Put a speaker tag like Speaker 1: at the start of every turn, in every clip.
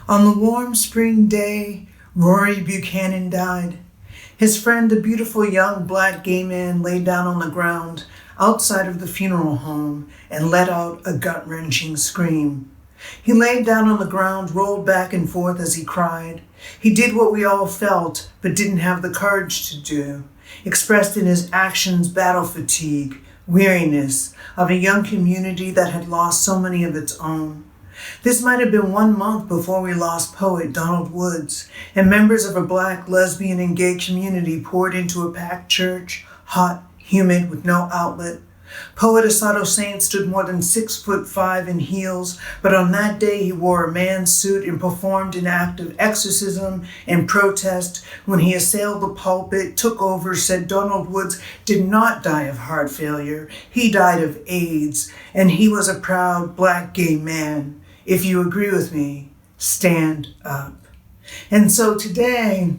Speaker 1: On the warm spring day, Rory Buchanan died. His friend, a beautiful young black gay man, lay down on the ground outside of the funeral home and let out a gut-wrenching scream. He laid down on the ground, rolled back and forth as he cried. He did what we all felt, but didn't have the courage to do, expressed in his actions battle fatigue, weariness of a young community that had lost so many of its own. This might have been 1 month before we lost poet Donald Woods, and members of a black, lesbian, and gay community poured into a packed church, hot, humid, with no outlet. Poet Asado Saint stood more than 6'5" in heels, but on that day he wore a man's suit and performed an act of exorcism and protest when he assailed the pulpit, took over, said Donald Woods did not die of heart failure. He died of AIDS, and he was a proud black gay man. If you agree with me, stand up. And so today,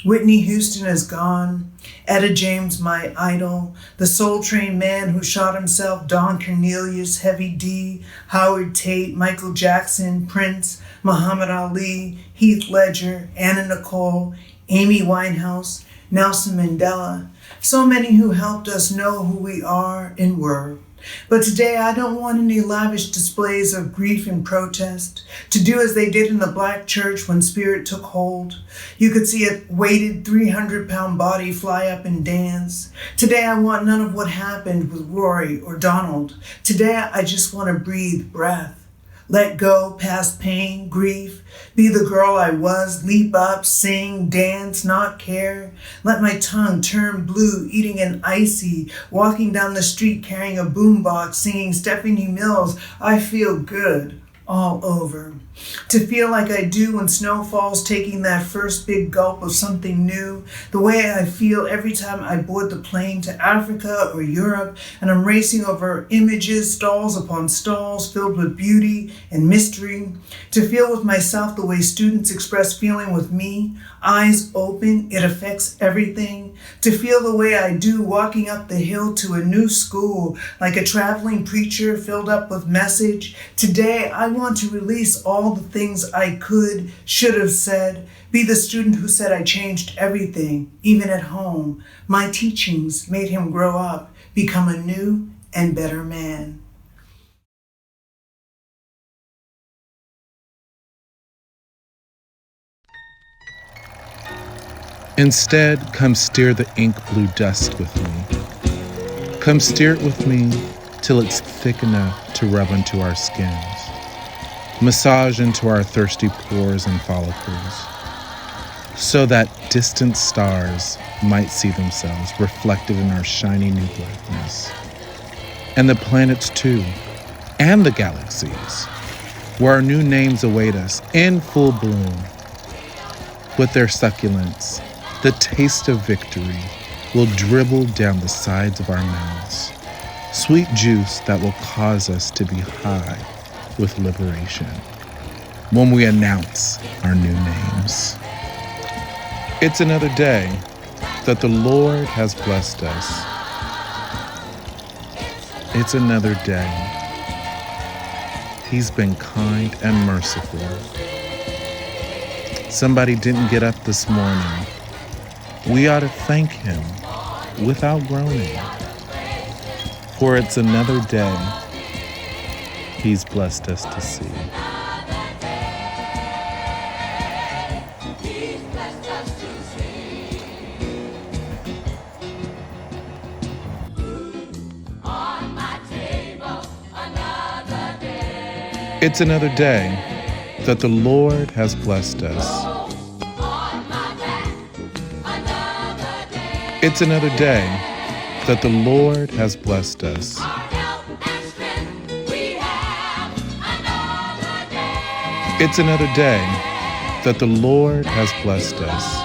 Speaker 1: Whitney Houston is gone. Etta James, my idol, the Soul Train man who shot himself, Don Cornelius, Heavy D, Howard Tate, Michael Jackson, Prince, Muhammad Ali, Heath Ledger, Anna Nicole, Amy Winehouse, Nelson Mandela, so many who helped us know who we are and were. But today I don't want any lavish displays of grief and protest, to do as they did in the black church when spirit took hold. You could see a weighted 300-pound body fly up and dance. Today I want none of what happened with Rory or Donald. Today I just want to breathe breath. Let go past pain, grief, be the girl I was, leap up, sing, dance, not care. Let my tongue turn blue, eating an icy, walking down the street carrying a boombox, singing Stephanie Mills, I feel good, all over. To feel like I do when snow falls, taking that first big gulp of something new, the way I feel every time I board the plane to Africa or Europe and I'm racing over images, stalls upon stalls filled with beauty and mystery. To feel with myself the way students express feeling with me, eyes open, it affects everything. To feel the way I do walking up the hill to a new school like a traveling preacher filled up with message. Today I want to release all the things I could, should have said, be the student who said I changed everything, even at home. My teachings made him grow up, become a new and better man.
Speaker 2: Instead, come steer the ink blue dust with me. Come steer it with me till it's thick enough to rub into our skins. Massage into our thirsty pores and follicles, so that distant stars might see themselves reflected in our shiny new blackness. And the planets too, and the galaxies, where our new names await us in full bloom. With their succulence, the taste of victory will dribble down the sides of our mouths, sweet juice that will cause us to be high with liberation when we announce our new names. It's another day that the Lord has blessed us. It's another day. He's been kind and merciful. Somebody didn't get up this morning. We ought to thank him without groaning, for it's another day he's blessed us to see. It's another day that the Lord has blessed us. It's another day that the Lord has blessed us. It's another day that the Lord has blessed us.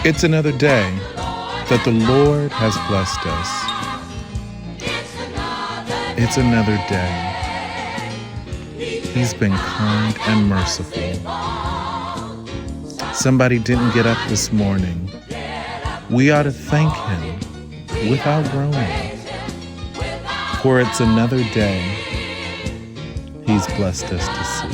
Speaker 2: It's another day that the Lord has blessed us. It's another day. He's been kind and merciful. Somebody didn't get up this morning. We ought to thank him without groaning, for it's another day he's blessed us to see.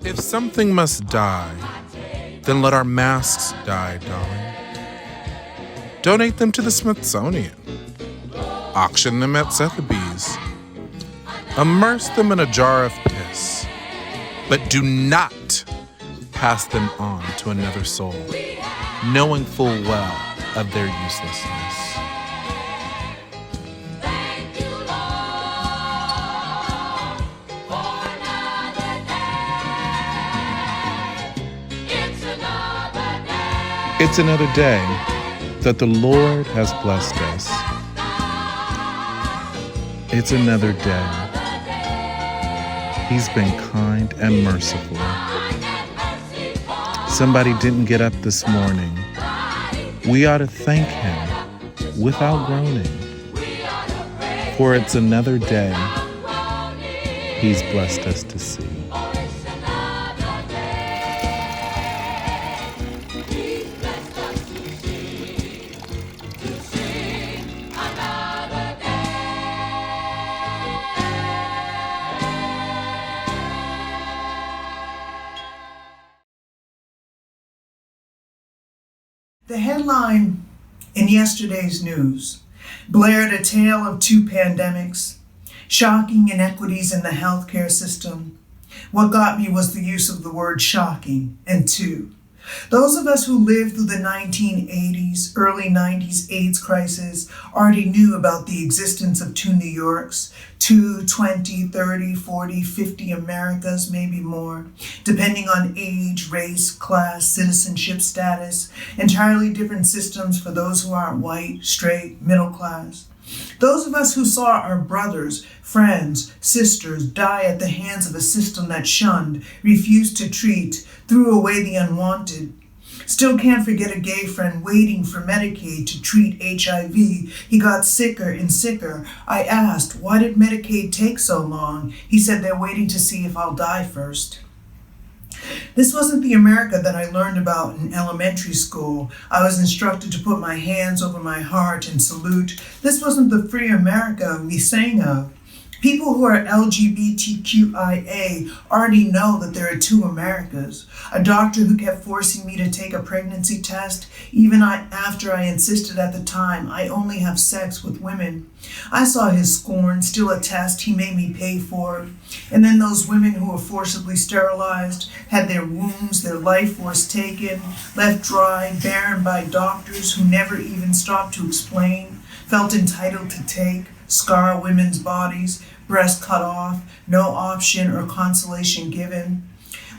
Speaker 2: If something must die, then let our masks die, darling. Donate them to the Smithsonian. Auction them at Sotheby's. Immerse them in a jar of piss. But do not pass them on to another soul, knowing full well of their uselessness. It's another day that the Lord has blessed us. It's another day He's been kind and merciful. Somebody didn't get up this morning. We ought to thank Him without groaning, for it's another day He's blessed us to see.
Speaker 1: The headline in yesterday's news blared a tale of two pandemics, shocking inequities in the healthcare system. What got me was the use of the word shocking, and two. Those of us who lived through the 1980s, early 90s AIDS crisis already knew about the existence of two New Yorks, 2, 20, 30, 40, 50 Americas, maybe more, depending on age, race, class, citizenship status, entirely different systems for those who aren't white, straight, middle class. Those of us who saw our brothers, friends, sisters die at the hands of a system that shunned, refused to treat, threw away the unwanted. Still can't forget a gay friend waiting for Medicaid to treat HIV. He got sicker and sicker. I asked, why did Medicaid take so long? He said they're waiting to see if I'll die first. This wasn't the America that I learned about in elementary school. I was instructed to put my hands over my heart and salute. This wasn't the free America we sang of. People who are LGBTQIA already know that there are two Americas. A doctor who kept forcing me to take a pregnancy test, even after I insisted at the time I only have sex with women. I saw his scorn, still a test he made me pay for. And then those women who were forcibly sterilized, had their wombs, their life force taken, left dry, barren by doctors who never even stopped to explain, felt entitled to take, scar women's bodies, breast cut off, no option or consolation given.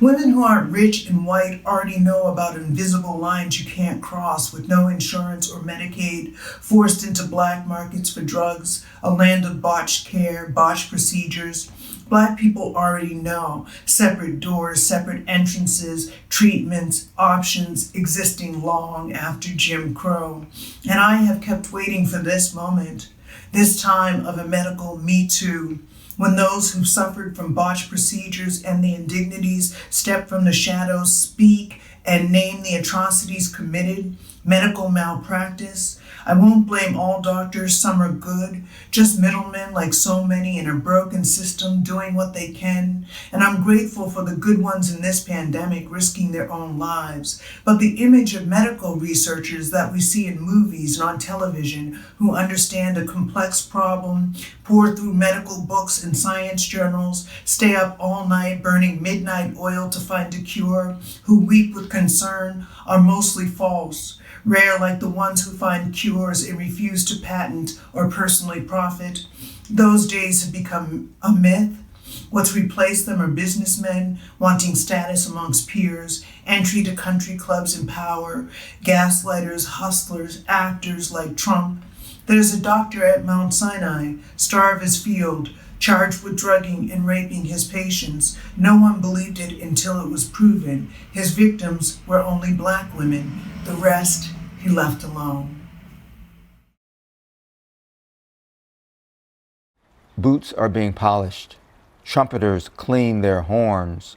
Speaker 1: Women who aren't rich and white already know about invisible lines you can't cross with no insurance or Medicaid, forced into black markets for drugs, a land of botched care, botched procedures. Black people already know separate doors, separate entrances, treatments, options existing long after Jim Crow. And I have kept waiting for this moment, this time of a medical Me Too, when those who suffered from botched procedures and the indignities step from the shadows, speak and name the atrocities committed, medical malpractice. I won't blame all doctors, some are good, just middlemen like so many in a broken system doing what they can. And I'm grateful for the good ones in this pandemic risking their own lives. But the image of medical researchers that we see in movies and on television who understand a complex problem, pour through medical books and science journals, stay up all night burning midnight oil to find a cure, who weep with concern, are mostly false. Rare like the ones who find cures and refuse to patent or personally profit. Those days have become a myth. What's replaced them are businessmen wanting status amongst peers, entry to country clubs and power, gaslighters, hustlers, actors like Trump. There's a doctor at Mount Sinai, star of his field, charged with drugging and raping his patients. No one believed it until it was proven. His victims were only black women. The rest he left alone.
Speaker 3: Boots are being polished. Trumpeters clean their horns.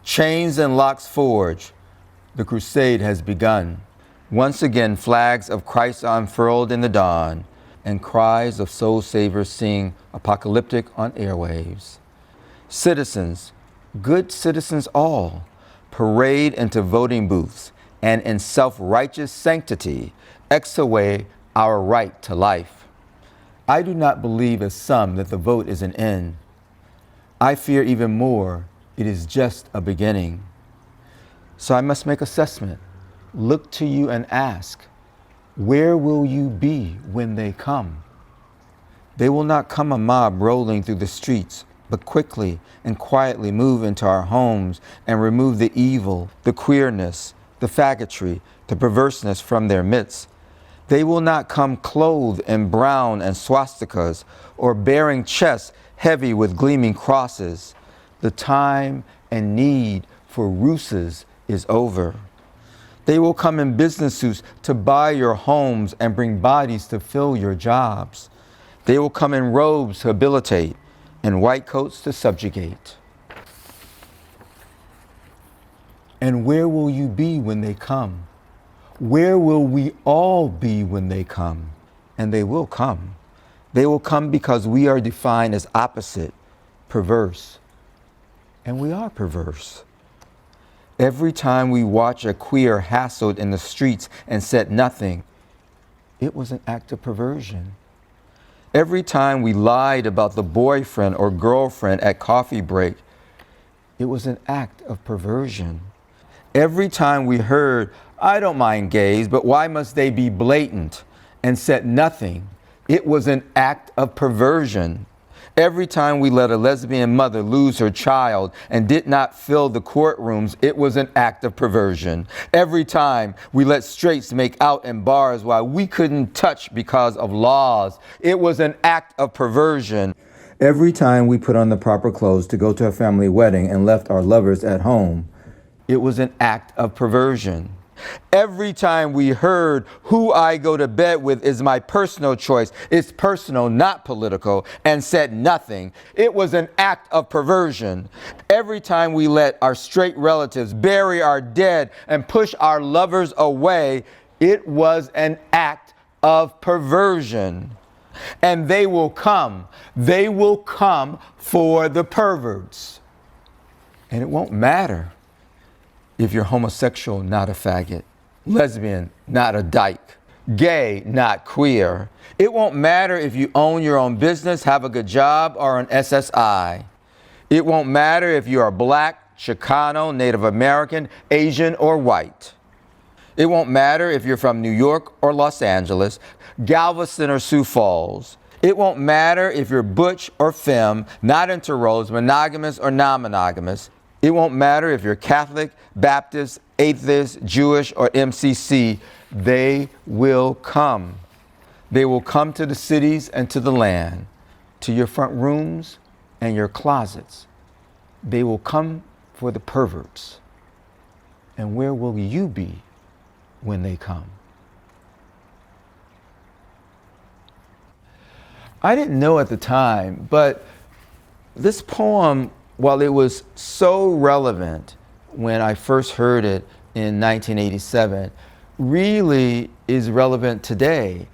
Speaker 3: Chains and locks forge. The crusade has begun. Once again, flags of Christ are unfurled in the dawn, and cries of soul savers sing apocalyptic on airwaves. Citizens, good citizens all, parade into voting booths, and in self-righteous sanctity, X away our right to life. I do not believe as some that the vote is an end. I fear even more, it is just a beginning. So I must make assessment, look to you and ask, where will you be when they come? They will not come a mob rolling through the streets, but quickly and quietly move into our homes and remove the evil, the queerness, the faggotry, the perverseness from their midst. They will not come clothed in brown and swastikas or bearing chests heavy with gleaming crosses. The time and need for ruses is over. They will come in business suits to buy your homes and bring bodies to fill your jobs. They will come in robes to habilitate and white coats to subjugate. And where will you be when they come? Where will we all be when they come? And they will come. They will come because we are defined as opposite, perverse. And we are perverse. Every time we watch a queer hassled in the streets and said nothing, it was an act of perversion. Every time we lied about the boyfriend or girlfriend at coffee break, it was an act of perversion. Every time we heard, I don't mind gays, but why must they be blatant, and said nothing, it was an act of perversion. Every time we let a lesbian mother lose her child and did not fill the courtrooms, it was an act of perversion. Every time we let straights make out in bars while we couldn't touch because of laws, it was an act of perversion. Every time we put on the proper clothes to go to a family wedding and left our lovers at home, it was an act of perversion. Every time we heard who I go to bed with is my personal choice, it's personal, not political, and said nothing, it was an act of perversion. Every time we let our straight relatives bury our dead and push our lovers away, it was an act of perversion. And they will come for the perverts. And it won't matter if you're homosexual, not a faggot, lesbian, not a dyke, gay, not queer. It won't matter if you own your own business, have a good job, or an SSI. It won't matter if you are black, Chicano, Native American, Asian, or white. It won't matter if you're from New York or Los Angeles, Galveston or Sioux Falls. It won't matter if you're butch or femme, not into roles, monogamous or non-monogamous. It won't matter if you're Catholic, Baptist, atheist, Jewish, or MCC. They will come. They will come to the cities and to the land, to your front rooms and your closets. They will come for the perverts. And where will you be when they come? I didn't know at the time, but this poem, while it was so relevant when I first heard it in 1987, really is relevant today.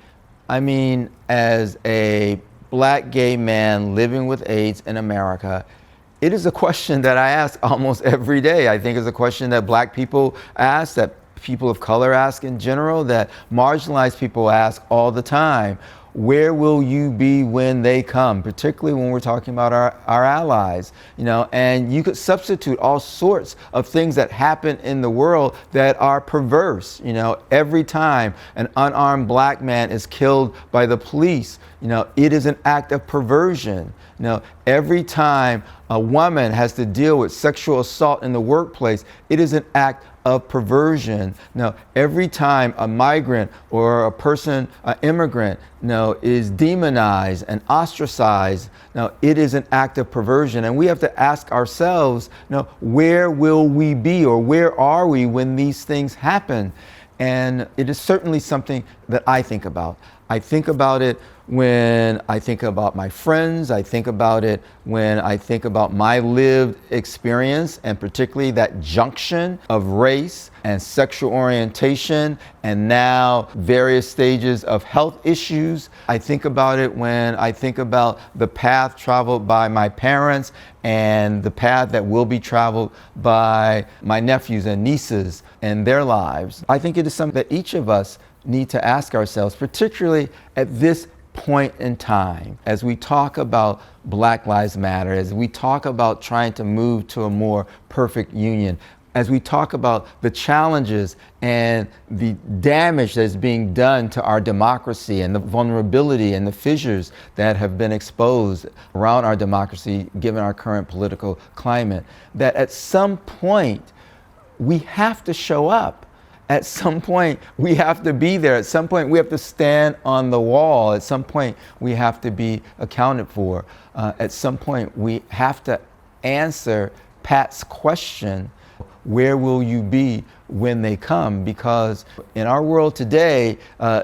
Speaker 3: I mean, as a black gay man living with AIDS in America, it is a question that I ask almost every day. I think it's a question that black people ask, that people of color ask in general, that marginalized people ask all the time. Where will you be when they come? Particularly when we're talking about our allies, and you could substitute all sorts of things that happen in the world that are perverse. Every time an unarmed black man is killed by the police, it is an act of perversion. Every time a woman has to deal with sexual assault in the workplace, it is an act of perversion. Every time a migrant or a person, an immigrant, is demonized and ostracized, it is an act of perversion. And we have to ask ourselves, where will we be, or where are we when these things happen? And it is certainly something that I think about. I think about it when I think about my friends. I think about it when I think about my lived experience, and particularly that junction of race and sexual orientation and now various stages of health issues. I think about it when I think about the path traveled by my parents and the path that will be traveled by my nephews and nieces and their lives. I think it is something that each of us need to ask ourselves, particularly at this point in time, as we talk about Black Lives Matter, as we talk about trying to move to a more perfect union, as we talk about the challenges and the damage that's being done to our democracy and the vulnerability and the fissures that have been exposed around our democracy given our current political climate, that at some point we have to show up. At some point, we have to be there. At some point, we have to stand on the wall. At some point, we have to be accounted for. At some point, we have to answer Pat's question, where will you be when they come? Because in our world today,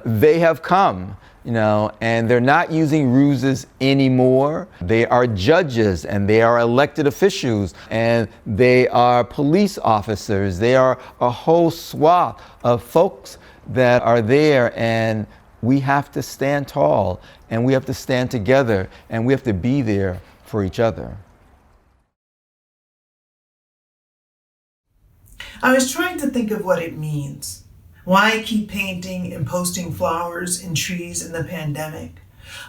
Speaker 3: they have come. And they're not using ruses anymore. They are judges and they are elected officials and they are police officers. They are a whole swath of folks that are there, and we have to stand tall and we have to stand together and we have to be there for each other.
Speaker 1: I was trying to think of what it means. Why I keep painting and posting flowers and trees in the pandemic.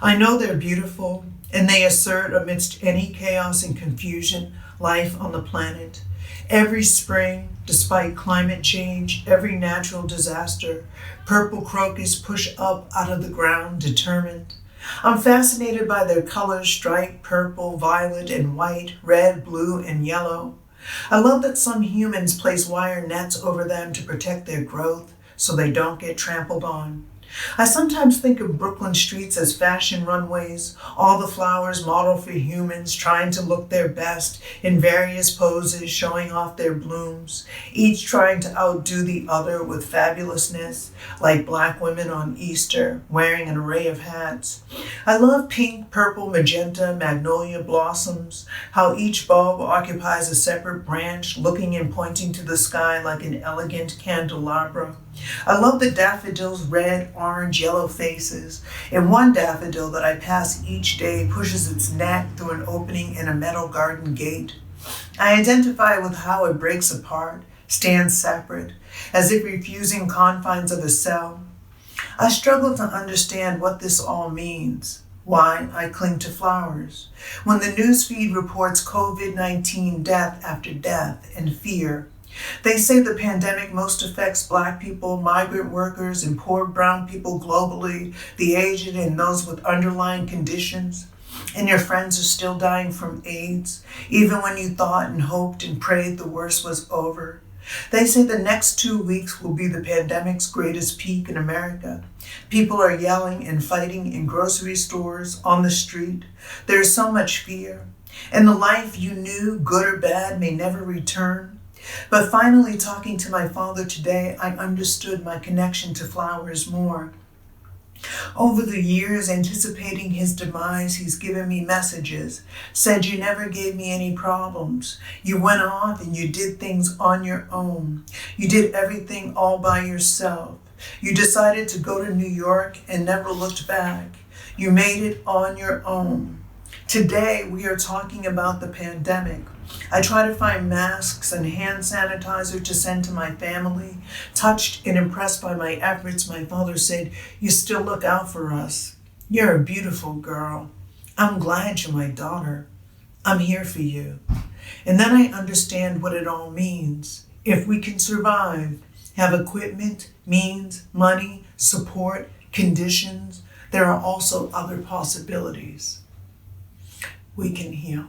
Speaker 1: I know they're beautiful and they assert amidst any chaos and confusion life on the planet. Every spring, despite climate change, every natural disaster, purple crocus push up out of the ground determined. I'm fascinated by their colors, striped, purple, violet, and white, red, blue, and yellow. I love that some humans place wire nets over them to protect their growth, so they don't get trampled on. I sometimes think of Brooklyn streets as fashion runways, all the flowers modeled for humans trying to look their best in various poses, showing off their blooms, each trying to outdo the other with fabulousness, like Black women on Easter wearing an array of hats. I love pink, purple, magenta, magnolia blossoms, how each bulb occupies a separate branch, looking and pointing to the sky like an elegant candelabra. I love the daffodils' red, orange, yellow faces, and one daffodil that I pass each day pushes its neck through an opening in a metal garden gate. I identify with how it breaks apart, stands separate, as if refusing confines of a cell. I struggle to understand what this all means, why I cling to flowers. When the newsfeed reports COVID-19 death after death and fear, they say the pandemic most affects Black people, migrant workers, and poor brown people globally, the aged and those with underlying conditions. And your friends are still dying from AIDS, even when you thought and hoped and prayed the worst was over. They say the next 2 weeks will be the pandemic's greatest peak in America. People are yelling and fighting in grocery stores, on the street. There is so much fear. And the life you knew, good or bad, may never return. But finally, talking to my father today, I understood my connection to flowers more. Over the years, anticipating his demise, he's given me messages, said you never gave me any problems. You went off and you did things on your own. You did everything all by yourself. You decided to go to New York and never looked back. You made it on your own. Today, we are talking about the pandemic. I try to find masks and hand sanitizer to send to my family. Touched and impressed by my efforts, my father said, "You still look out for us. You're a beautiful girl. I'm glad you're my daughter. I'm here for you." And then I understand what it all means. If we can survive, have equipment, means, money, support, conditions, there are also other possibilities. We can heal.